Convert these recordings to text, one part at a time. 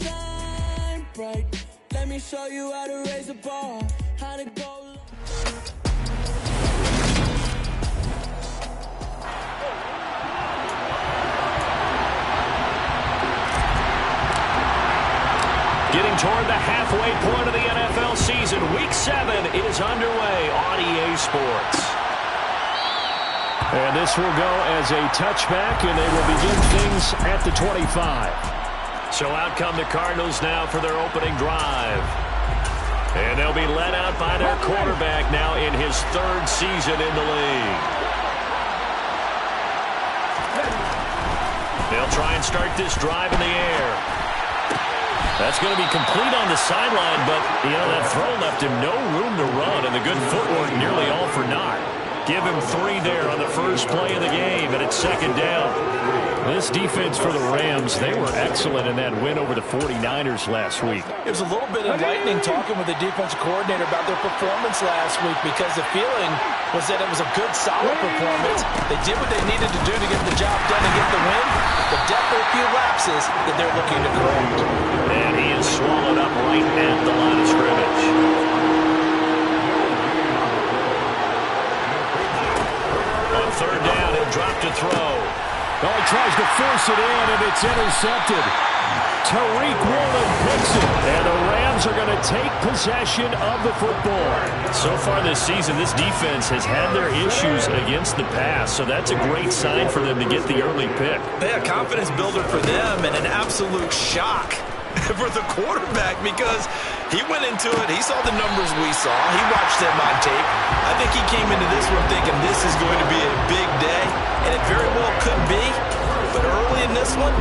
shine bright. Let me show you how to raise a bar, how to go. Getting toward the halfway point of the NFL season. Week 7 is underway on EA Sports. And this will go as a touchback, and they will begin things at the 25. So out come the Cardinals now for their opening drive. And they'll be led out by their quarterback now in his 3rd season in the league. They'll try and start this drive in the air. That's going to be complete on the sideline, but, that throw left him no room to run, and the good footwork nearly all for naught. Give him 3 there on the first play of the game, and it's 2nd down. This defense for the Rams, they were excellent in that win over the 49ers last week. It was a little bit enlightening talking with the defensive coordinator about their performance last week, because the feeling was that it was a good, solid performance. They did what they needed to do to get the job done and get the win, but definitely a few lapses that they're looking to correct. And he is swallowed up right at the line of scrimmage. On 3rd down, he'll drop to throw. Oh, he tries to force it in, and it's intercepted. Tariq Woolen picks it, and the Rams are going to take possession of the football. So far this season, this defense has had their issues against the pass, so that's a great sign for them to get the early pick. Yeah, confidence builder for them, and an absolute shock for the quarterback, because he went into it, he saw the numbers we saw, he watched them on tape. I think he came into this one thinking this is going to be a big day, and it very well could be, but early in this one,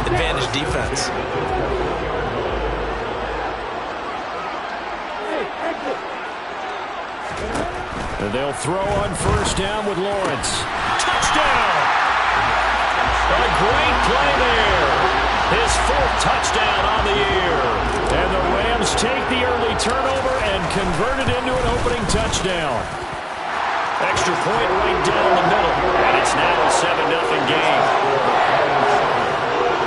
advantage defense. And they'll throw on 1st down with Lawrence. Touchdown! A great play there. His 4th touchdown on the year. And the Rams take the early turnover and convert it into an opening touchdown. Extra point right down the middle. And it's now a 7-0 game.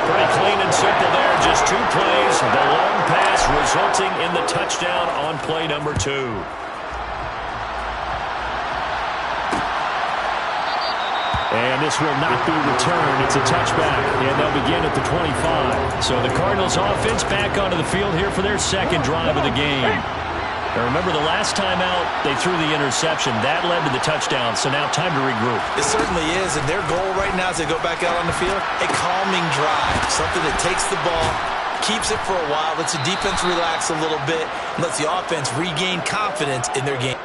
Pretty clean and simple there. Just 2 plays. The long pass resulting in the touchdown on play number 2. And this will not be returned. It's a touchback, and they'll begin at the 25. So the Cardinals offense back onto the field here for their 2nd drive of the game. Now remember, the last time out, they threw the interception. That led to the touchdown, so now time to regroup. It certainly is, and their goal right now as they go back out on the field, a calming drive, something that takes the ball, keeps it for a while, lets the defense relax a little bit, and lets the offense regain confidence in their game.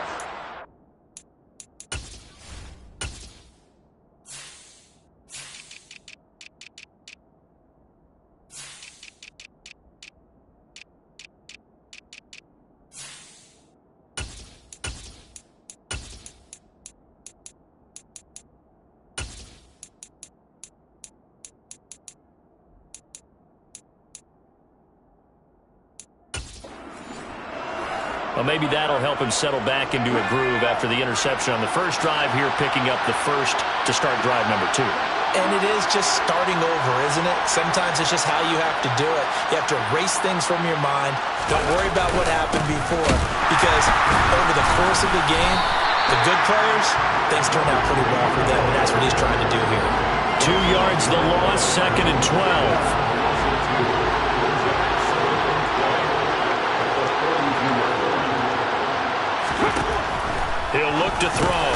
Well, maybe that'll help him settle back into a groove after the interception on the first drive here, picking up the first to start drive number 2. And it is just starting over, isn't it? Sometimes it's just how you have to do it. You have to erase things from your mind. Don't worry about what happened before, because over the course of the game, the good players, things turn out pretty well for them, and that's what he's trying to do here. 2 yards the loss, 2nd and 12. He'll look to throw.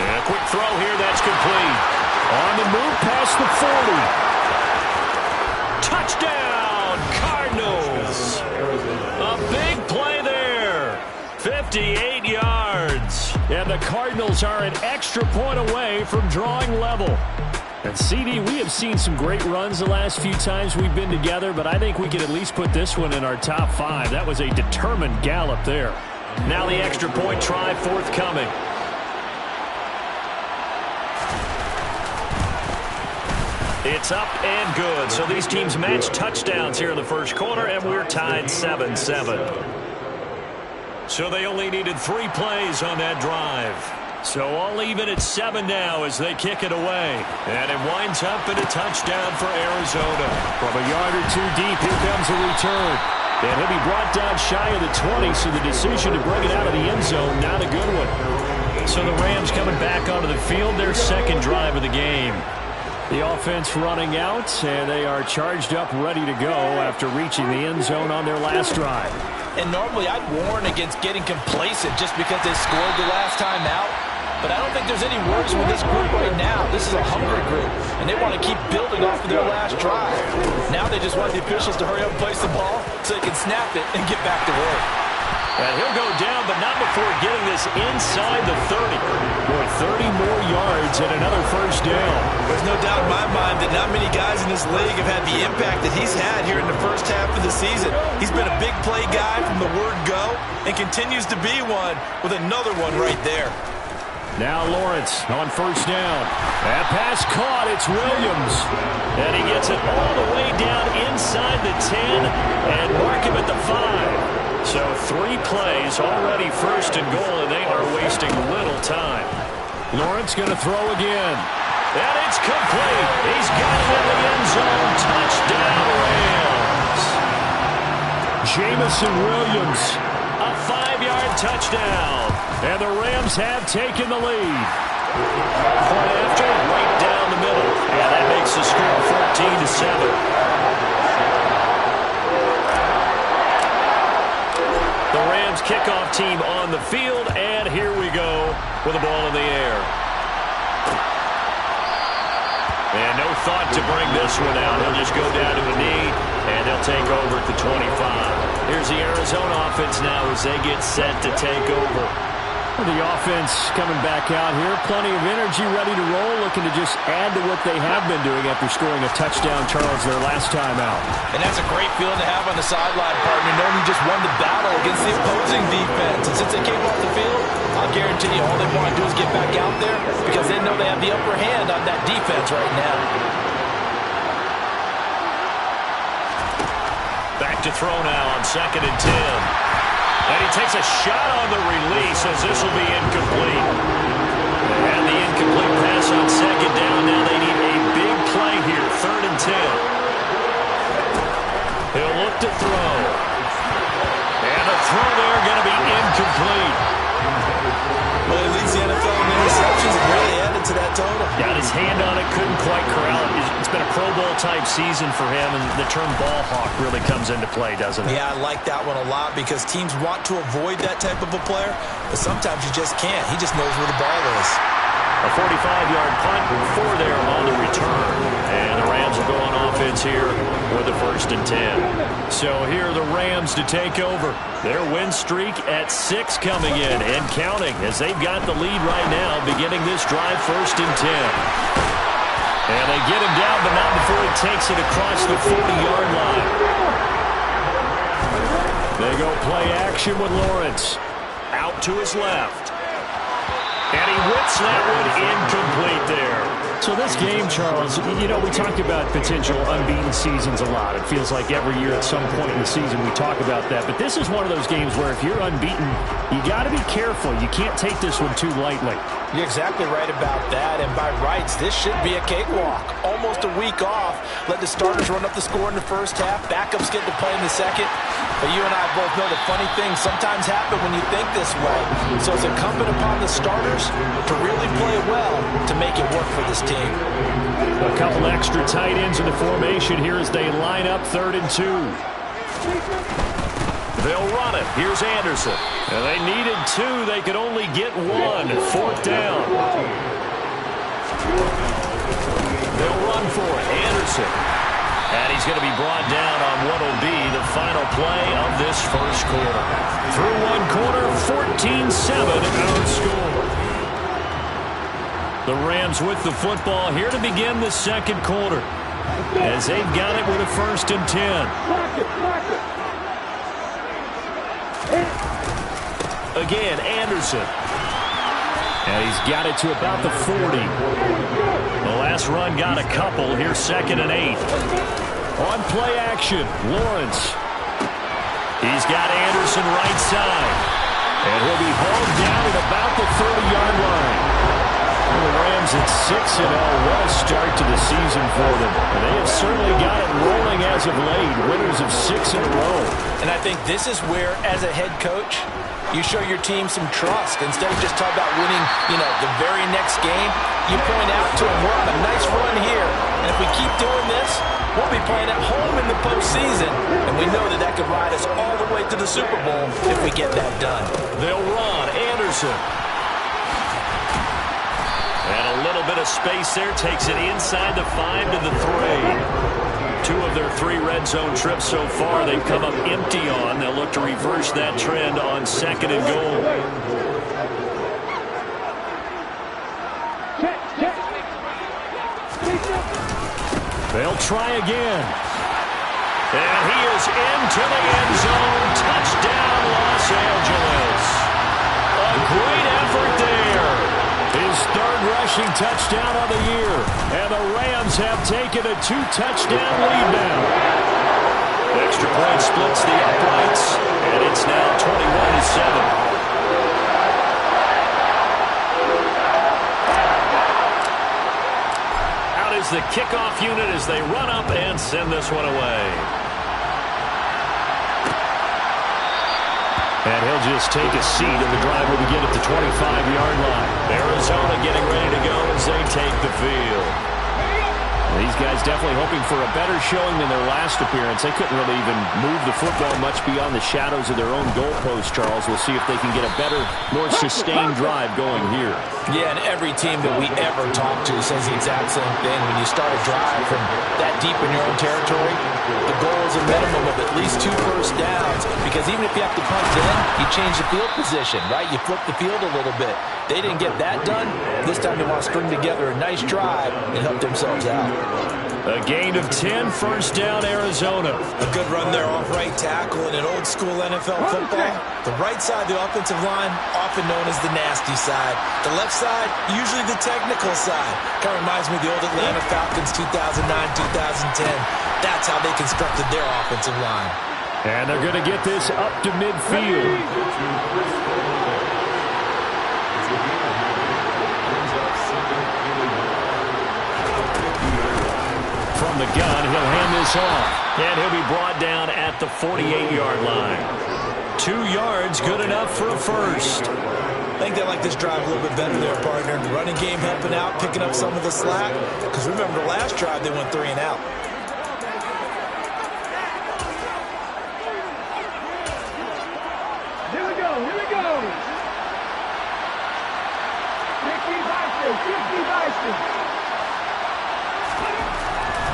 And a quick throw here, that's complete. On the move past the 40. Touchdown, Cardinals. A big play there. 58 yards. And the Cardinals are an extra point away from drawing level. And CD, we have seen some great runs the last few times we've been together, but I think we can at least put this one in our top 5. That was a determined gallop there. Now the extra point try forthcoming. It's up and good. So these teams match touchdowns here in the first quarter, and we're tied 7-7. So they only needed 3 plays on that drive. So all even at 7 now as they kick it away. And it winds up in a touchdown for Arizona. From a yard or two deep, here comes a return. And he'll be brought down shy of the 20, so the decision to bring it out of the end zone, not a good one. So the Rams coming back onto the field, their second drive of the game. The offense running out, and they are charged up, ready to go after reaching the end zone on their last drive. And normally I'd warn against getting complacent just because they scored the last time out. But I don't think there's any worries with this group right now. This is a hungry group, and they want to keep building off of their last drive. Now they just want the officials to hurry up and place the ball so they can snap it and get back to work. And he'll go down, but not before getting this inside the 30. Boy, 30 more yards and another first down. There's no doubt in my mind that not many guys in this league have had the impact that he's had here in the first half of the season. He's been a big play guy from the word go and continues to be one with another one right there. Now Lawrence on first down. That pass caught. It's Williams. And he gets it all the way down inside the 10 and mark him at the 5. So 3 plays already first and goal, and they are wasting little time. Lawrence going to throw again. And it's complete. He's got it in the end zone. Touchdown, Rams. Jamison Williams, a 5-yard touchdown. And the Rams have taken the lead. Point after, right down the middle. And that makes the score 14-7. The Rams kickoff team on the field, and here we go with the ball in the air. And no thought to bring this one out. He'll just go down to a knee, and they'll take over at the 25. Here's the Arizona offense now as they get set to take over. The offense coming back out here. Plenty of energy, ready to roll, looking to just add to what they have been doing after scoring a touchdown, Charles, their last time out. And that's a great feeling to have on the sideline, partner, knowing you just won the battle against the opposing defense. And since they came off the field, I'll guarantee you all they want to do is get back out there because they know they have the upper hand on that defense right now. Back to throw now on 2nd and 10. And he takes a shot on the release as this will be incomplete. And the incomplete pass on 2nd down. Now they need a big play here, 3rd and 10. He'll look to throw. And the throw there going to be incomplete. Well, he leads the NFL in interceptions and really added to that total. Got his hand on it, couldn't quite corral it. It's been a Pro Bowl-type season for him, and the term ball hawk really comes into play, doesn't it? Yeah, I like that one a lot because teams want to avoid that type of a player, but sometimes you just can't. He just knows where the ball is. A 45-yard punt, 4 there on the return. And the Rams will go on offense here with the 1st and 10. So here are the Rams to take over. Their win streak at 6 coming in and counting as they've got the lead right now beginning this drive 1st and 10. And they get him down, but not before he takes it across the 40-yard line. They go play action with Lawrence. Out to his left. And he whips that one incomplete there. So this game, Charles, you know, we talked about potential unbeaten seasons a lot. It feels like every year at some point in the season we talk about that. But this is one of those games where if you're unbeaten, you got to be careful. You can't take this one too lightly. You're exactly right about that. And by rights, this should be a cakewalk. Almost a week off. Let the starters run up the score in the first half. Backups get to play in the second. But you and I both know the funny things sometimes happen when you think this way. So it's incumbent upon the starters to really play well to make it work for this team. A couple extra tight ends in the formation here as they line up 3rd and 2. They'll run it. Here's Anderson. And they needed 2. They could only get 1. 4th down. They'll run for it. Anderson. And he's going to be brought down on what will be the final play of this first quarter. Through one quarter, 14-7 our score. The Rams with the football here to begin the second quarter. As they've got it with a 1st and 10. Again, Anderson. And he's got it to about the 40. The last run got a couple. Here's 2nd and 8. On play action, Lawrence. He's got Anderson right side. And he'll be hauled down at about the 30-yard line. The Rams at 6-0. What a start to the season for them. And they have certainly got it rolling as of late. Winners of 6 in a row. And I think this is where, as a head coach, you show your team some trust. Instead of just talking about winning, the very next game, you point out to them, we're on a nice run here. And if we keep doing this, we'll be playing at home in the postseason. And we know that could ride us all the way to the Super Bowl if we get that done. They'll run. Anderson. And a little bit of space there. Takes it inside the 5 to the 3. 2 of their 3 red zone trips so far they've come up empty on. They'll look to reverse that trend on 2nd and goal. They'll try again. And he is into the end zone. Touchdown, Los Angeles. A great effort there. His 3rd rushing touchdown of the year. And the Rams have taken a 2-touchdown lead now. Extra point splits the uprights. And it's now 21-7. Is the kickoff unit as they run up and send this one away. And he'll just take a seat, and the drive will begin at the 25-yard line. Arizona getting ready to go as they take the field. These guys definitely hoping for a better showing than their last appearance. They couldn't really even move the football much beyond the shadows of their own goalpost, Charles. We'll see if they can get a better, more sustained drive going here. Yeah, and every team that we ever talk to says the exact same thing. When you start a drive from that deep in your own territory, the goal is a minimum of at least 2 first downs, because even if you have to punt in, you change the field position, right? You flip the field a little bit. They didn't get that done. This time they want to string together a nice drive and help themselves out. A gain of 10, first down, Arizona. A good run there off right tackle in an old school NFL football. The right side of the offensive line, often known as the nasty side. The left side, usually the technical side. Kind of reminds me of the old Atlanta Falcons 2009-2010. That's how they constructed their offensive line. And they're going to get this up to midfield. From the gun, he'll hand this off. And he'll be brought down at the 48-yard line. 2 yards, good enough for a first. I think they like this drive a little bit better there, partner. The running game helping out, picking up some of the slack. Because remember, the last drive they went 3 and out. Here we go. Ricky Bison.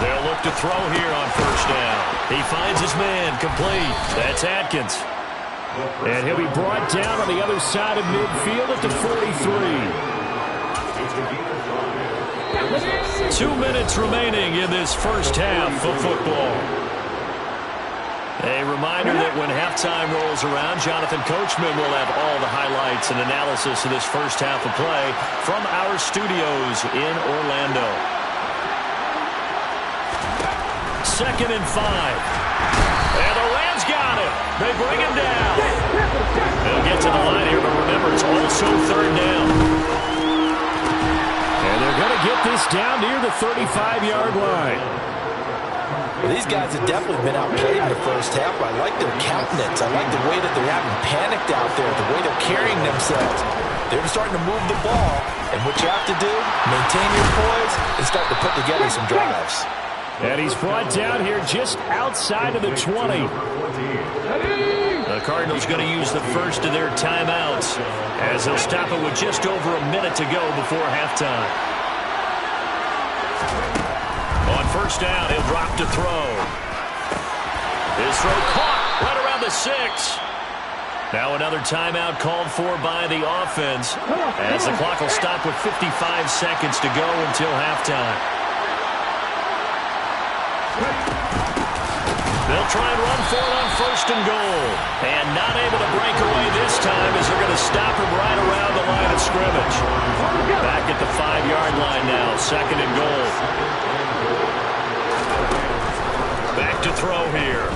They'll look to throw here on first down. He finds his man, complete. That's Atkins. And he'll be brought down on the other side of midfield at the 43. 2 minutes remaining in this first half of football. A reminder that when halftime rolls around, Jonathan Coachman will have all the highlights and analysis of this first half of play from our studios in Orlando. 2nd and 5. And the Rams got it. They bring him down. They'll get to the line here, but remember, it's also 3rd down. And they're going to get this down near the 35-yard line. Well, these guys have definitely been outplayed in the first half. I like their countenance. I like the way that they're having panicked out there, the way they're carrying themselves. They're starting to move the ball. And what you have to do, maintain your poise and start to put together some drives. And he's brought down here just outside of the 20. The Cardinals going to use the first of their timeouts as they'll stop it with just over a minute to go before halftime. On first down, he'll drop to throw. His throw caught right around the 6. Now another timeout called for by the offense as the clock will stop with 55 seconds to go until halftime. They'll try and run for it on 1st and goal. And not able to break away this time as they're going to stop him right around the line of scrimmage. Back at the 5-yard line now, 2nd and goal. Back to throw here.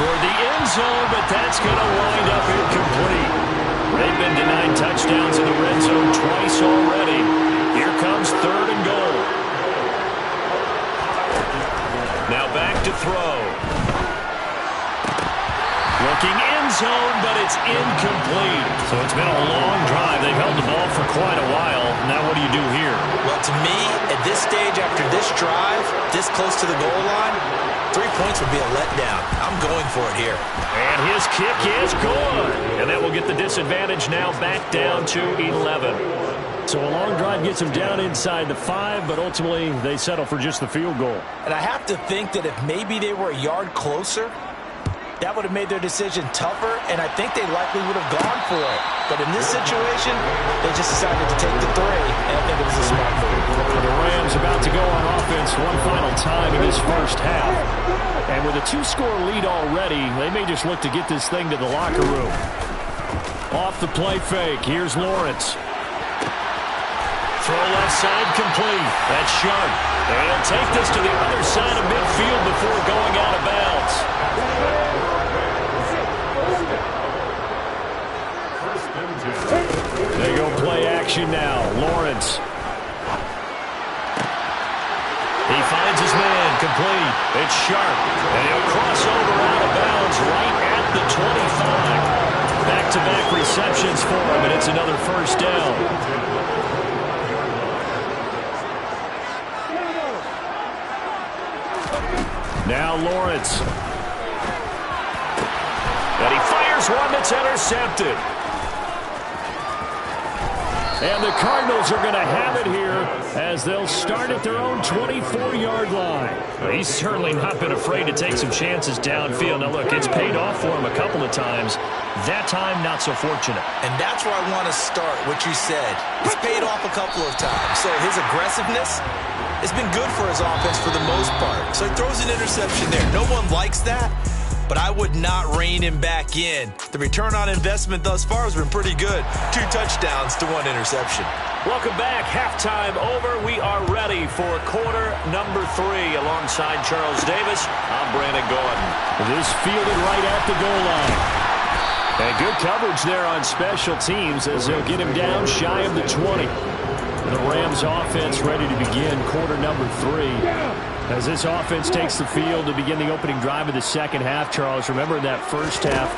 for the end zone, but that's going to wind up incomplete. They've been denied touchdowns in the red zone twice already. Here comes 3rd and goal. Now back to throw. Looking end zone, but it's incomplete. So it's been a long drive. They've held the ball for quite a while. Now what do you do here? Well, to me, at this stage, after this drive, this close to the goal line, 3 points would be a letdown. I'm going for it here. And his kick is good. And that will get the disadvantage now back down to 11. So a long drive gets them down inside the 5, but ultimately they settle for just the field goal. And I have to think that if maybe they were a yard closer, that would have made their decision tougher, and I think they likely would have gone for it. But in this situation, they just decided to take the 3, and I think it was a smart move. The Rams about to go on offense one final time in this first half. And with a 2-score lead already, they may just look to get this thing to the locker room. Off the play fake, here's Lawrence. Throw left side complete. That's Sharp. And he'll take this to the other side of midfield before going out of bounds. They go play action now. Lawrence. He finds his man complete. It's Sharp. And he'll cross over out of bounds right at the 25. Back-to-back receptions for him, and it's another first down. Now Lawrence. And he fires one that's intercepted. And the Cardinals are going to have it here as they'll start at their own 24-yard line. Well, he's certainly not been afraid to take some chances downfield. Now, look, it's paid off for him a couple of times. That time, not so fortunate. And that's where I want to start, what you said. It's paid off a couple of times. So his aggressiveness has been good for his offense for the most part. So he throws an interception there. No one likes that, but I would not rein him back in. The return on investment thus far has been pretty good. 2 touchdowns to 1 interception. Welcome back. Halftime over. We are ready for quarter number 3. Alongside Charles Davis, I'm Brandon Gordon. This fielded right at the goal line. And good coverage there on special teams as they'll get him down shy of the 20. The Rams offense ready to begin quarter number 3. As this offense takes the field to begin the opening drive of the second half, Charles, remember that first half,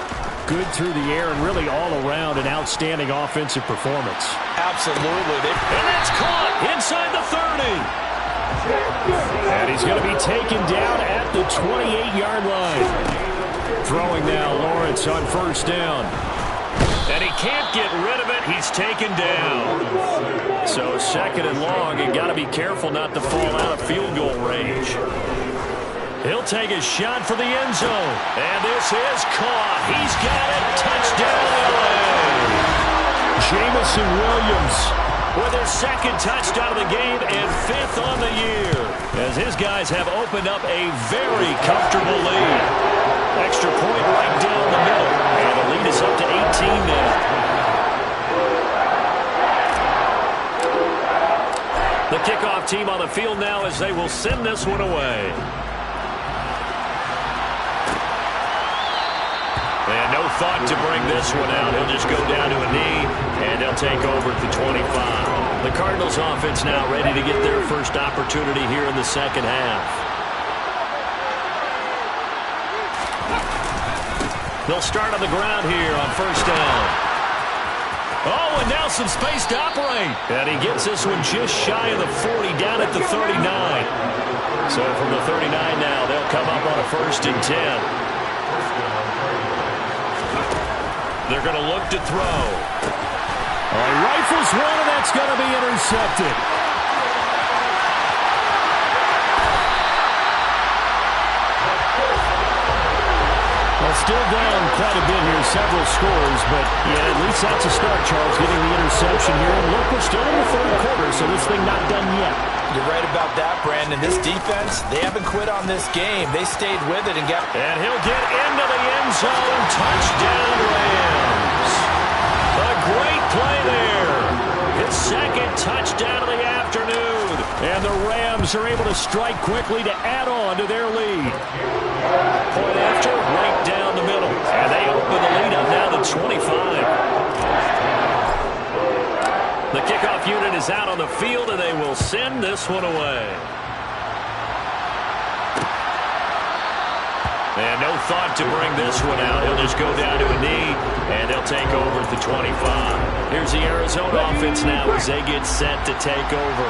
good through the air and really all around an outstanding offensive performance. Absolutely. And that's caught inside the 30. And he's going to be taken down at the 28-yard line. Throwing now, Lawrence on first down. And he can't get rid of it. He's taken down. So second and long, you got to be careful not to fall out of field goal range. He'll take a shot for the end zone. And this is caught. He's got it. Touchdown, LA. Jamison Williams with his second touchdown of the game and 5th on the year. As his guys have opened up a very comfortable lead. Extra point right down the middle. And the lead is up to 18 now. The kickoff team on the field now as they will send this one away. And no thought to bring this one out. He'll just go down to a knee, and they'll take over at the 25. The Cardinals offense now ready to get their first opportunity here in the second half. They'll start on the ground here on first down. Oh, and now some space to operate. And he gets this one just shy of the 40, down at the 39. So from the 39 now, they'll come up on a 1st and 10. They're going to look to throw. Oh, he rifles one, and that's going to be intercepted. Well, still down quite a bit here, several scores, but yeah, at least that's a start, Charles, getting the interception here. And look, we're still in the 3rd quarter, so this thing not done yet. You're right about that, Brandon. This defense, they haven't quit on this game. They stayed with it and got... And he'll get into the end zone. Touchdown, Rams. A great play there. His second touchdown of the afternoon. And the Rams are able to strike quickly to add on to their lead. Point after, right down And they open the lead up now to 25. The kickoff unit is out on the field, and they will send this one away. And no thought to bring this one out. He'll just go down to a knee, and they'll take over at the 25. Here's the Arizona offense now as they get set to take over.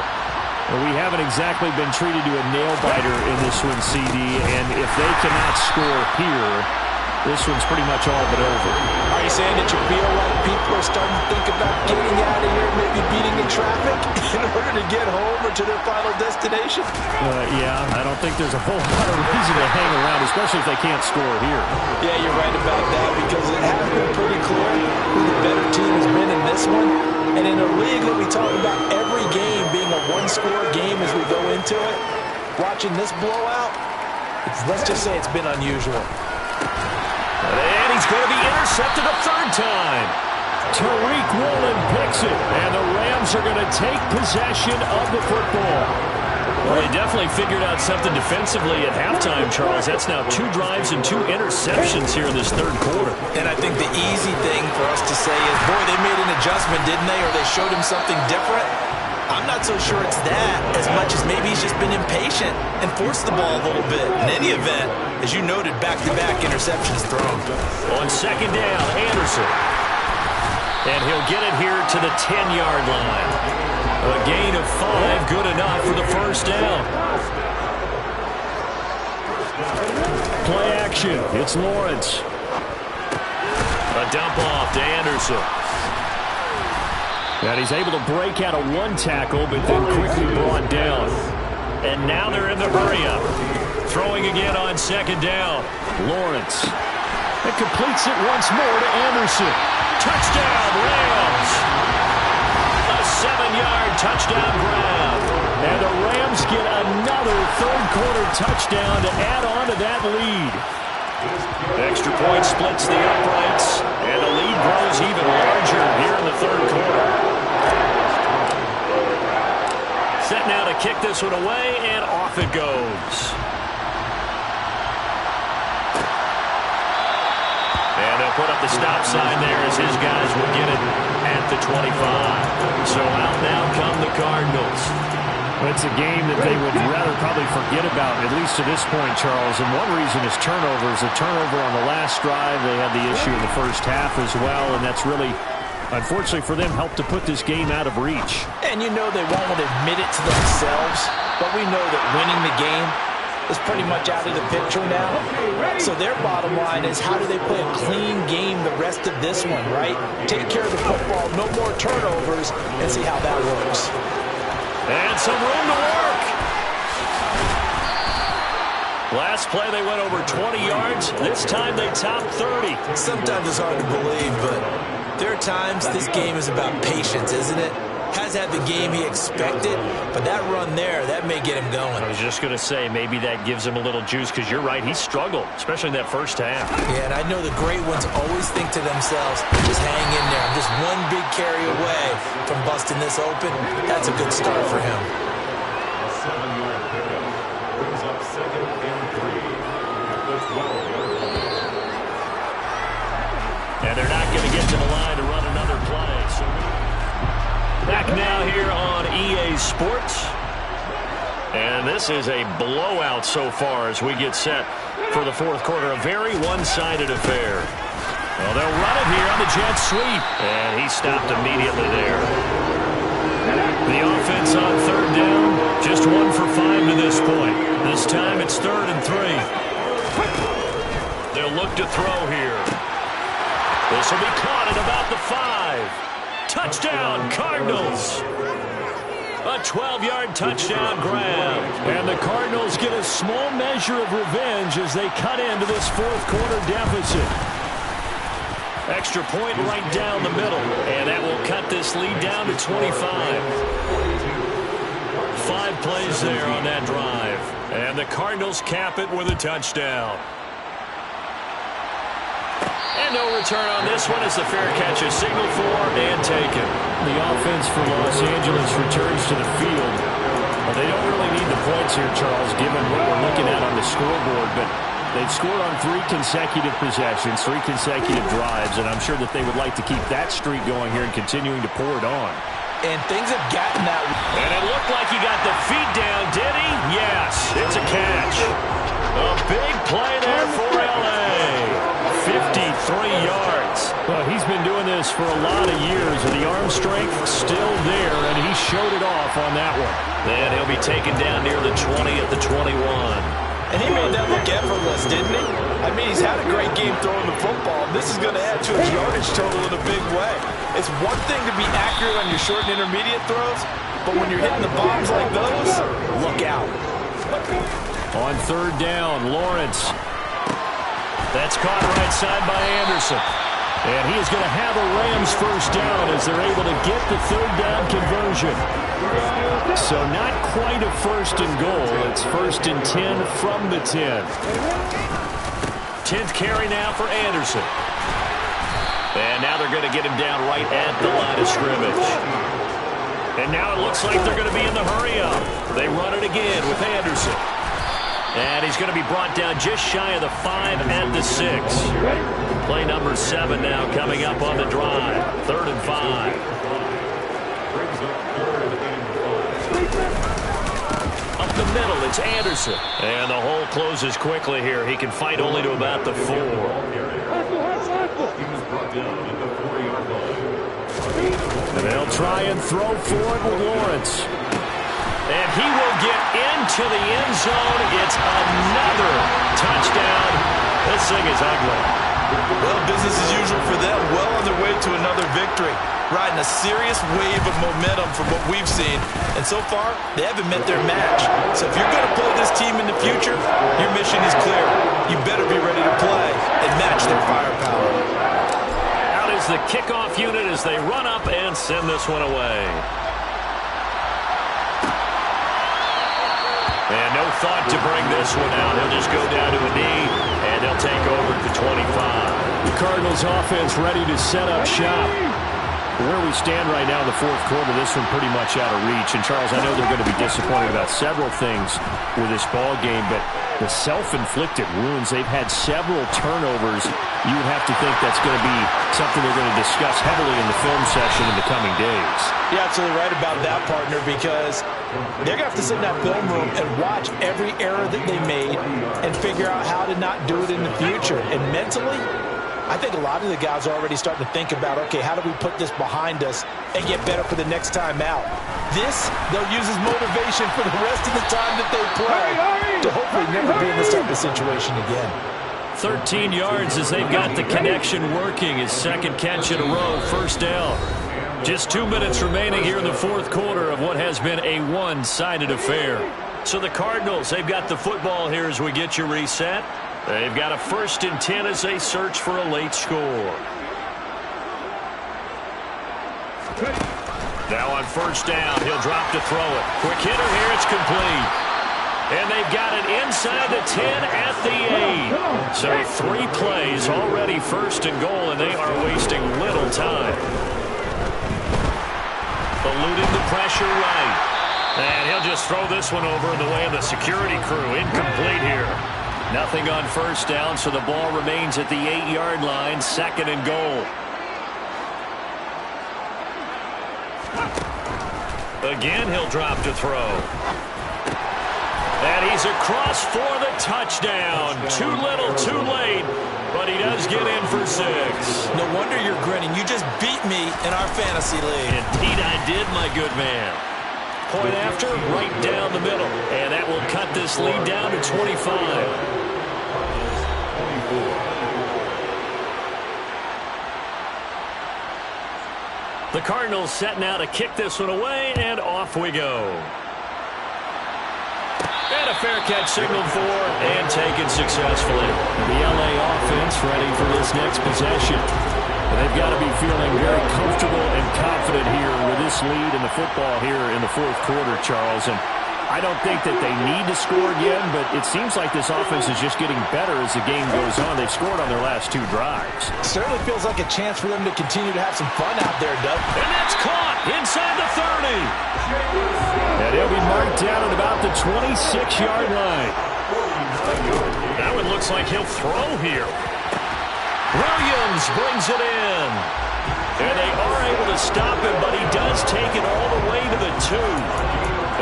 Well, we haven't exactly been treated to a nail-biter in this one, CD, and if they cannot score here, this one's pretty much all but over. Are you saying that you feel like people are starting to think about getting out of here, maybe beating in traffic in order to get home or to their final destination? Yeah, I don't think there's a whole lot of reason to hang around, especially if they can't score here. Yeah, you're right about that because it has been pretty clear who the better team has been in this one. And in a league that we talk about every game being a one-score game as we go into it, watching this blowout, let's just say it's been unusual. And he's going to be intercepted a third time. Tariq Woolen picks it, and the Rams are going to take possession of the football. Well, they definitely figured out something defensively at halftime, Charles. That's now 2 drives and 2 interceptions here in this third quarter. And I think the easy thing for us to say is, boy, they made an adjustment, didn't they? Or they showed him something different. I'm not so sure it's that as much as maybe he's just been impatient and forced the ball a little bit. In any event, as you noted, back-to-back interceptions thrown. On second down, Anderson. And he'll get it here to the 10-yard line. A gain of 5, good enough for the first down. Play action. It's Lawrence. A dump off to Anderson. And he's able to break out of one tackle, but then quickly brought down. And now they're in the hurry-up. Throwing again on second down. Lawrence. It completes it once more to Anderson. Touchdown, Rams. A 7-yard touchdown grab. And the Rams get another third-quarter touchdown to add on to that lead. Extra point splits the uprights, and the lead grows even larger here in the third quarter. Set now to kick this one away, and off it goes. And they'll put up the stop sign there as his guys will get it at the 25. So out now come the Cardinals. It's a game that they would rather probably forget about, at least to this point, Charles. And one reason is turnovers. A turnover on the last drive. They had the issue in the first half as well, and that's really, unfortunately for them, helped to put this game out of reach. And you know they won't admit it to themselves, but we know that winning the game is pretty much out of the picture now. So their bottom line is, how do they play a clean game the rest of this one, right? Take care of the football, no more turnovers, and see how that works. And some room to work. Last play, they went over 20 yards. This time, they topped 30. Sometimes it's hard to believe, but there are times this game is about patience, isn't it? Has had the game he expected, but that run there, that may get him going. I was just going to say, maybe that gives him a little juice, because you're right, he struggled, especially in that first half. Yeah, and I know the great ones always think to themselves, just hang in there. I'm just one big carry away from busting this open. That's a good start for him. And they're not going to get to the line to run another play. So back now here on EA Sports. And this is a blowout so far as we get set for the fourth quarter. A very one-sided affair. Well, they'll run it here on the jet sweep. And he stopped immediately there. The offense on third down, just 1 for 5 to this point. This time it's 3rd and 3. They'll look to throw here. This will be caught at about the 5. Touchdown, Cardinals. A 12-yard touchdown grab. And the Cardinals get a small measure of revenge as they cut into this fourth quarter deficit. Extra point right down the middle. And that will cut this lead down to 25. 5 plays there on that drive. And the Cardinals cap it with a touchdown. And no return on this one as the fair catch is signaled for and taken. The offense for Los Angeles returns to the field. Well, they don't really need the points here, Charles, given what we're looking at on the scoreboard. But They've scored on 3 consecutive possessions, 3 consecutive drives, and I'm sure that they would like to keep that streak going here and continuing to pour it on. And things have gotten that way. And it looked like he got the feet down, did he? Yes, it's a catch. A big play there for L.A. 53 yards. Well, he's been doing this for a lot of years, and the arm strength still there, and he showed it off on that one. Then he'll be taken down near the 20 at the 21. And he made that look effortless, didn't he? I mean, he's had a great game throwing the football. This is going to add to his yardage total in a big way. It's one thing to be accurate on your short and intermediate throws, but when you're hitting the bombs like those, look out. On 3rd down, Lawrence. That's caught right side by Anderson. And he is going to have a Rams first down as they're able to get the 3rd down conversion. So not quite a 1st and goal. It's 1st and 10 from the 10. 10th carry now for Anderson. And now they're going to get him down right at the line of scrimmage. And now it looks like they're going to be in the hurry-up. They run it again with Anderson. And he's going to be brought down just shy of the 5 and the 6. Play number 7 now coming up on the drive. 3rd and 5. Up the middle, it's Anderson. And the hole closes quickly here. He can fight only to about the 4. And they'll try and throw for it with Lawrence. And he will get into the end zone. It's another touchdown. This thing is ugly. Well, business as usual for them. Well on their way to another victory. Riding a serious wave of momentum from what we've seen. And so far, they haven't met their match. So if you're going to play this team in the future, your mission is clear. You better be ready to play and match their firepower. Out is the kickoff unit as they run up and send this one away. And no thought to bring this one out. He'll just go down to a knee, and they'll take over at the 25. The Cardinals offense ready to set up shop. Where we stand right now in the 4th quarter, this one pretty much out of reach. And, Charles, I know they're going to be disappointed about several things with this ball game, but the self-inflicted wounds, they've had several turnovers. You would have to think that's going to be something they're going to discuss heavily in the film session in the coming days. You're absolutely right about that, partner, because they're going to have to sit in that film room and watch every error that they made and figure out how to not do it in the future. And mentally, I think a lot of the guys are already starting to think about, okay, how do we put this behind us and get better for the next time out? This, they'll use as motivation for the rest of the time that they play to hopefully never be in this type of situation again. 13 yards as they've got the connection working. His 2nd catch in a row, 1st down. Just 2 minutes remaining here in the 4th quarter of what has been a one-sided affair. So the Cardinals, they've got the football here as we get you reset. They've got a 1st and 10 as they search for a late score. Now on 1st down, he'll drop to throw it. Quick hitter here, it's complete. And they've got it inside the 10 at the 8. So 3 plays already 1st and goal, and they are wasting little time. Eluding the pressure right. And he'll just throw this one over in the way of the security crew. Incomplete here. Nothing on 1st down, so the ball remains at the 8-yard line, 2nd and goal. Again, he'll drop to throw. And he's across for the touchdown. Too little, too late, but he does get in for 6. No wonder you're grinning. You just beat me in our fantasy league. Indeed I did, my good man. Point after, right down the middle. And that will cut this lead down to 25. The Cardinals set now to kick this one away, and off we go. And a fair catch signaled for and taken successfully. The LA offense ready for this next possession. And they've got to be feeling very comfortable and confident here with this lead in the football here in the 4th quarter, Charles. And I don't think that they need to score again, but it seems like this offense is just getting better as the game goes on. They've scored on their last 2 drives. Certainly feels like a chance for them to continue to have some fun out there, Doug. And that's caught inside the 30. And he'll be marked down at about the 26-yard line. That one looks looks like he'll throw here. Williams brings it in. And they are able to stop him, but he does take it all the way to the 2.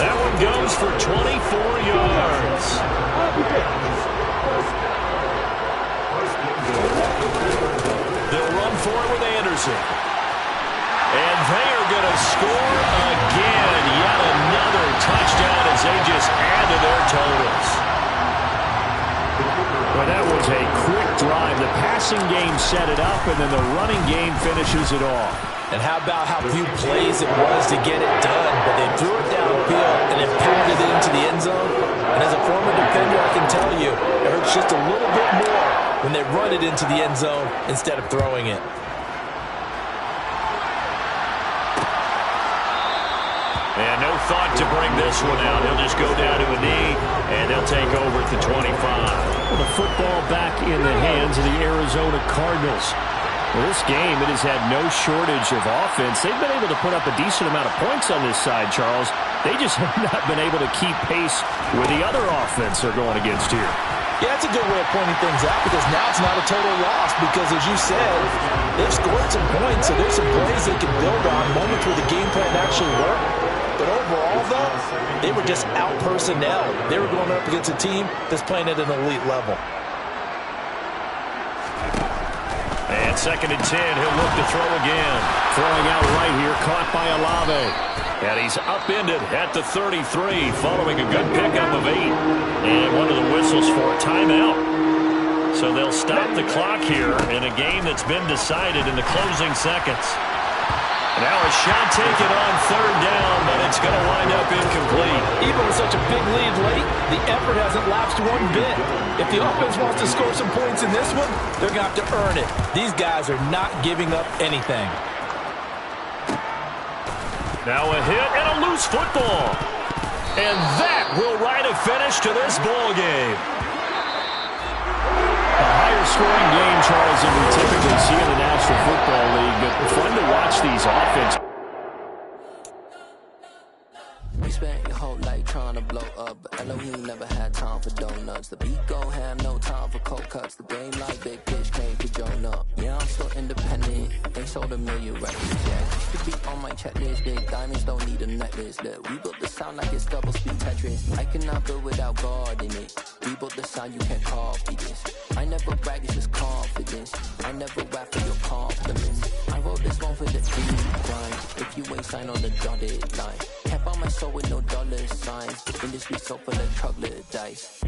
That one goes for 24 yards. They'll run for it with Anderson. And they are going to score again. Yet another touchdown as they just add to their totals. Well, that was a quick drive. The passing game set it up, and then the running game finishes it off. And how about how few plays it was to get it done, but they threw it downfield and then pounded it into the end zone. And as a former defender, I can tell you, it hurts just a little bit more when they run it into the end zone instead of throwing it. And no thought to bring this one out. He'll just go down to a knee, and they'll take over at the 25. Well, the football back in the hands of the Arizona Cardinals. Well, this game, it has had no shortage of offense. They've been able to put up a decent amount of points on this side, Charles. They just have not been able to keep pace with the other offense they're going against here. Yeah, that's a good way of pointing things out because now it's not a total loss because, as you said, they've scored some points, so there's some plays they can build on, moments where the game plan actually worked. But overall, though, they were just out-personnel. They were going up against a team that's playing at an elite level. And 2nd and 10, he'll look to throw again. Throwing out right here, caught by Olave. And he's upended at the 33, following a good pickup of 8. And one of the whistles for a timeout. So they'll stop the clock here in a game that's been decided in the closing seconds. Now a shot taken on 3rd down, but it's going to wind up incomplete. Even with such a big lead late, the effort hasn't lapsed one bit. If the offense wants to score some points in this one, they're going to have to earn it. These guys are not giving up anything. Now a hit and a loose football. And that will write a finish to this ball game. A higher scoring game, Charles, than we typically see in the National Football League, but fun to watch these offenses. We spent your whole life trying to blow up, but Elohim never had time for donuts. The beat go ham, no time for cold cuts. The game like big fish came to Jonah. Yeah, I'm still independent. They sold 1 million records, yeah. Used to be on my checklist. Big diamonds don't need a necklace. Look, we built the sound like it's double speed Tetris. I cannot build without God in it. We built the sound, you can't copy this. I never brag, it's just confidence. I never rap for your compliments. I wrote this one for the grind. If you ain't signed on the dotted line, can't buy my soul with no dollar signs. The industry so full of troglodytes.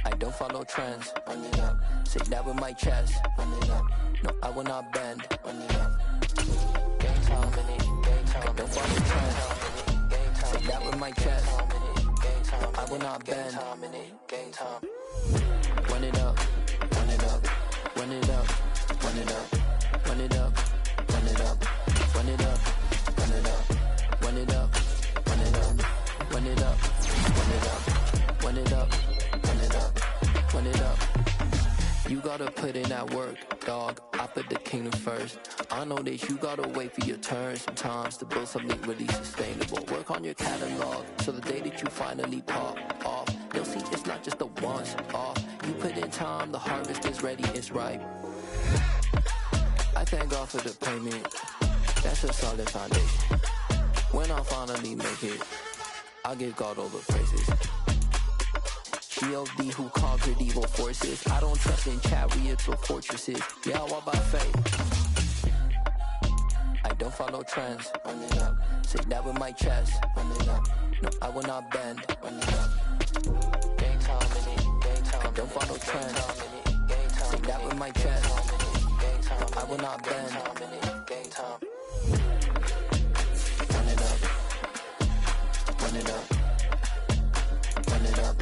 I don't follow trends. Run it up. Say that with my chest. Run it up. No, I will not bend. Run it up. Game time. I don't follow trends. Say that with my chest. No, I will not bend. Game time. Run it up. Run it up. Run it up. Run it up. Run it up. Run it up. Run it up. Run it up. Run it up. Run it up. Run it up. Run it up. Run it up. Run it up. Run it up. You gotta put in that work, dog. I put the kingdom first. I know that you gotta wait for your turn sometimes to build something really sustainable. Work on your catalog so the day that you finally pop off, they'll see it's not just a once off. You put in time, the harvest is ready, it's ripe. I thank God for the payment. That's a solid foundation. When I finally make it, I'll give God all the praises. G.O.D. who conquered evil forces. I don't trust in chariots or fortresses. Yeah, I walk by faith. I don't follow trends. Run it up. Say that with my chest. Run it up. No, I will not bend. Run it up. Game time. I don't follow trends. Say that with my chest. No, I will not bend. Game time. Run it up. Run it up. Run it up.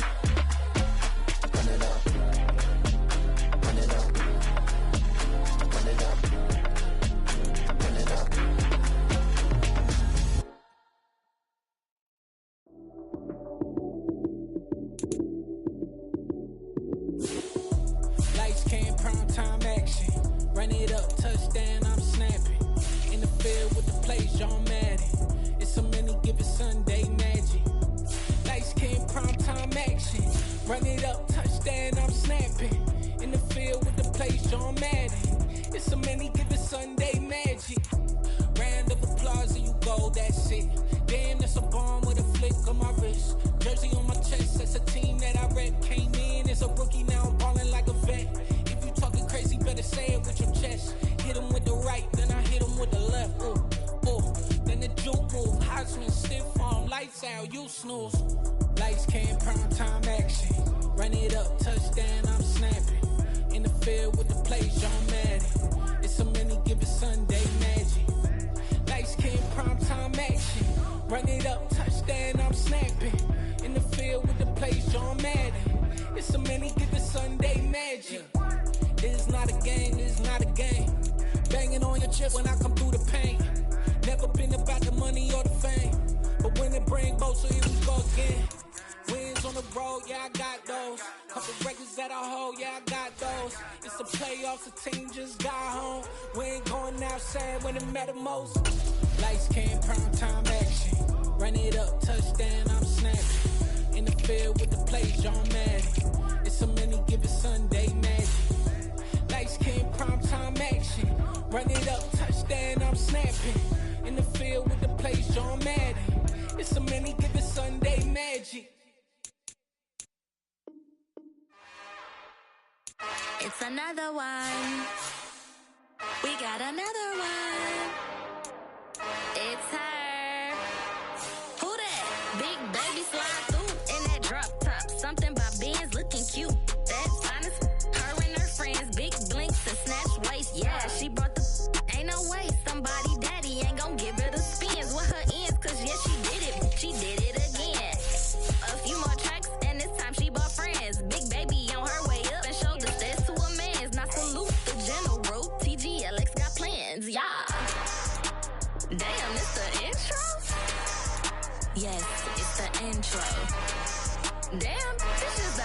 Run it up. Run it up. Run it up. Run it up. Lights came, prime time action. Run it up, touchdown, I'm snapping. In the field with the plays, John Madden. It's so many, give it Sunday magic. Lights came, prime time action. Run it up, touchdown. touchdown, I'm snapping. In the field with the place, John Madden. It's so many given Sunday magic. Round of applause and you go, that's it. Damn, that's a bomb with a flick on my wrist. Jersey on my chest, that's a team that I rep. Came in as a rookie, now I'm ballin' like a vet. If you talking crazy, better say it with your chest. Hit him with the right, then I hit him with the left. Then the juke move, Heisman stiff arm, lights out, you snooze. Lights came, prime time action. Run it up, touchdown, I'm snapping. In the field with the place, John Madden. It's so many given Sunday magic. Lights came, prime time action. Run it up, touchdown, I'm snapping. In the field with the place, John Madden. It's so many given Sunday magic. It's not a game, it's not a game. Banging on your chest when I come through the pain. Never been about the money or the fame. But when it bring both, so here we go again. Wins on the road, yeah, I got those. Couple records that I hold, yeah, I got those. It's the playoffs, the team just got home. We ain't going outside when it matter most. Lights came, prime time action. Run it up, touchdown, I'm snapping. In the field with the place, John Madden. It's so many given Sunday magic. Lights came, prime time action. Run it up, touchdown, I'm snapping. In the field with the place, John Madden. It's so many given Sunday magic. It's another one. We got another one. It's high.